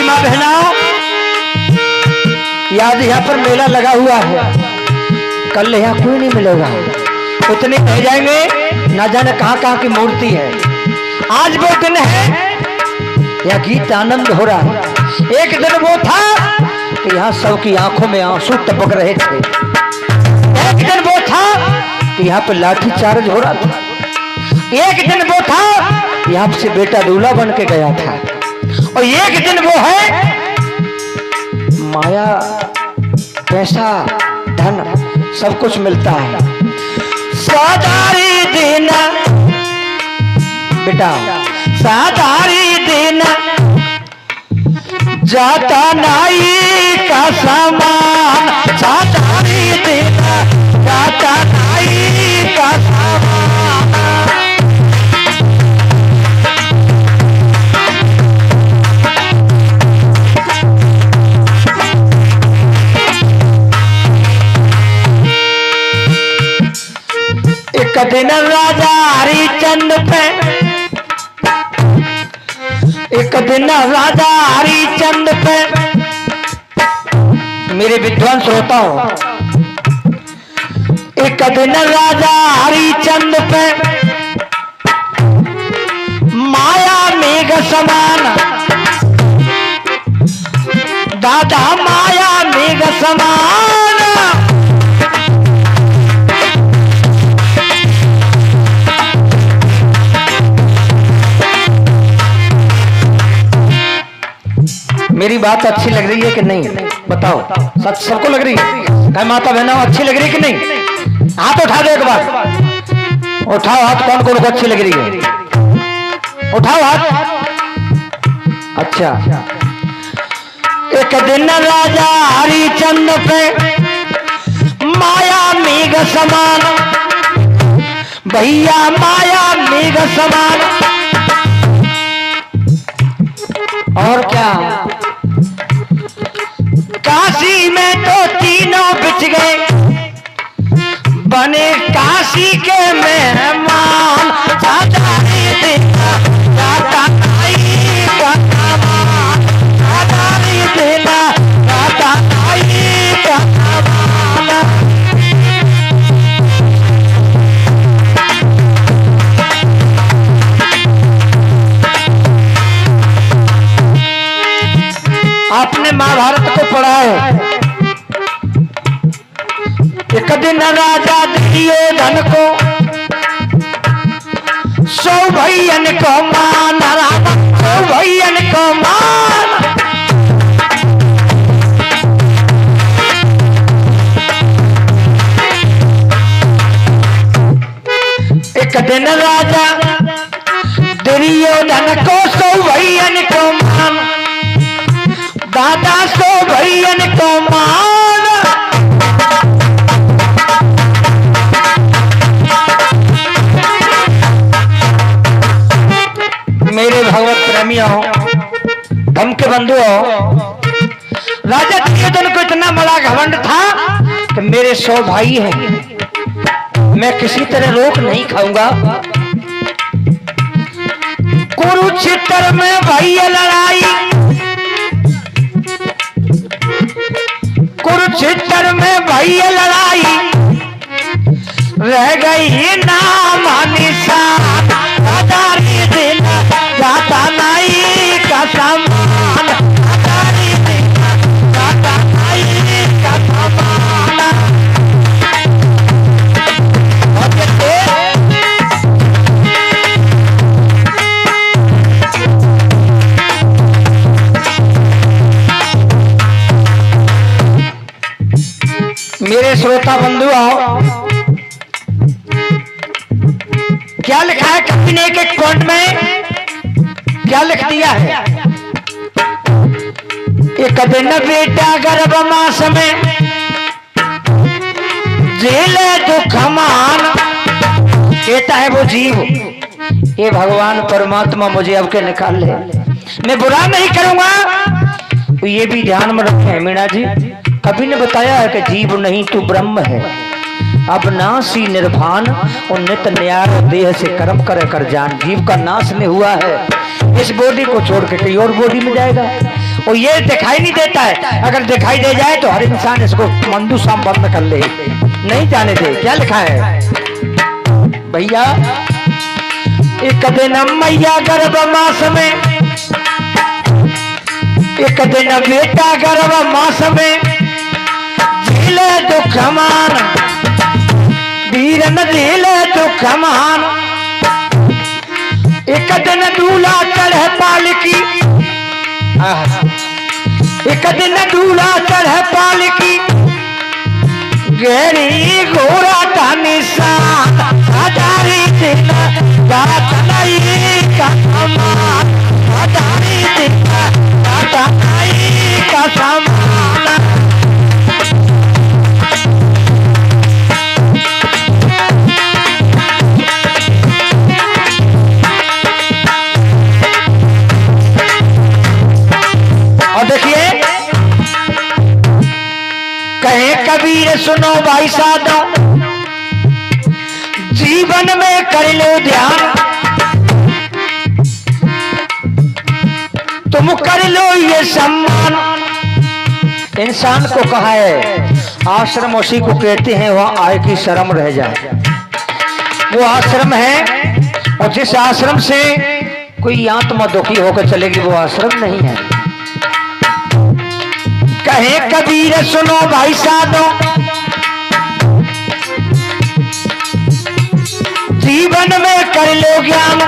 माँ बहनाओं, याद यहाँ पर मेला लगा हुआ है, कल यहाँ कोई नहीं मिलेगा, उतने रह जाएंगे, ना जाने कहाँ कहाँ की मूर्ति है। आज वो दिन है, यह गीत आनंद हो रहा है। एक दिन वो था कि यहाँ सबकी आंखों में आंसू टपक रहे थे। एक दिन वो था कि यहाँ पे लाठी चार्ज हो रहा था। एक दिन वो था यहाँ से बेटा दूल्हा बन के गया था। और एक दिन वो है माया, पैसा, धन सब कुछ मिलता है। साधारी दिन बेटा, साधारी दिन जाता नाई का सामान, साधारी दिन जाता नाई का सामान। एक दिन राजा हरिचंद पे, एक दिन राजा हरिचंद पे, मेरे विद्वान श्रोता हो, एक दिन राजा हरिचंद पे माया मेघ समान, दादा माया मेघ समान। मेरी बात अच्छी लग रही है कि नहीं बताओ? सच सबको लग रही है? क्या माता बहनों अच्छी लग रही है कि नहीं? हाथ उठा दो एक बार, उठाओ हाथ, कौन कौन को अच्छी लग रही है? उठाओ हाथ। अच्छा, एक दिन राजा हरिचंद पे माया मेघ समान, भैया माया मेघ समान। और क्या, काशी में तो तीनों बिछ गए, बने काशी के मेहमान। साधारी दिन जाता नाई का सामान, साधारी दिन जाता नाई का सामान। आपने महाभारत को पढ़ा है। एक दिन राजा दुर्योधन को सौ भैयन को मान, सौ भैयन को मान। एक दिन राजा दुर्योधन को सौ भैयन को मान, दादा सौ भैयन को मान। मेरे भगवत प्रेमियों, धम के बंधु हो, राजा दुर्योधन को इतना बड़ा घमंड था कि मेरे 100 भाई हैं, मैं किसी तरह रोक नहीं खाऊंगा। कुरुक्षेत्र में भैया लड़ाई, कुरुक्षेत्र में भैया लड़ाई, रह गई नाम निशान। साधारी दिन जाता नाई का सामान, साधारी दिन जाता नाई का सामान। मेरे श्रोता बंधु आओ, क्या लिखा है कवि ने एक पॉइंट में, क्या लिख दिया है? एक दिन बेटा गर्भ मास में जेले दुख मान। कहता है वो जीव, ये भगवान परमात्मा मुझे अब के निकाल ले, मैं बुरा नहीं करूंगा। तो ये भी ध्यान में रखें मीणा जी, कभी ने बताया है कि जीव नहीं तू ब्रह्म है, अब नासी निर्भान और नित न्यार देह से कर्म कर जान। जीव का नाश नहीं हुआ है, इस बॉडी को छोड़ के कहीं और बॉडी में जाएगा। वो ये दिखाई नहीं देता है। अगर दिखाई दे जाए तो हर इंसान इसको मंदू शाम बंद कर ले, नहीं जाने दे। क्या लिखा है भैया, एक दिन मैया गर्भ मास में, एक दिन बेटा गर्भ मास में, झेले दुख मान वीर न झेले दुख मान। एक दिन दूल्हा चढ़े पालकी, एक दिन दूल्हा चढ़े पालकी, गहरी घोड़ा का निशान, हजारी दिन बात नहीं का समान, हजारी दिन बात नहीं का समान। और देखिए कहे कबीर सुनो भाई साधो, जीवन में कर लो ध्यान, तुम कर लो ये सम्मान। इंसान को कहा है आश्रम उसी को कहते हैं वहां आय की शर्म रह जाए। वो आश्रम है, और जिस आश्रम से कोई आत्मा दुखी होकर चलेगी वो आश्रम नहीं है। कहे कबीर सुनो भाई साधो, जीवन में कर लो ज्ञान,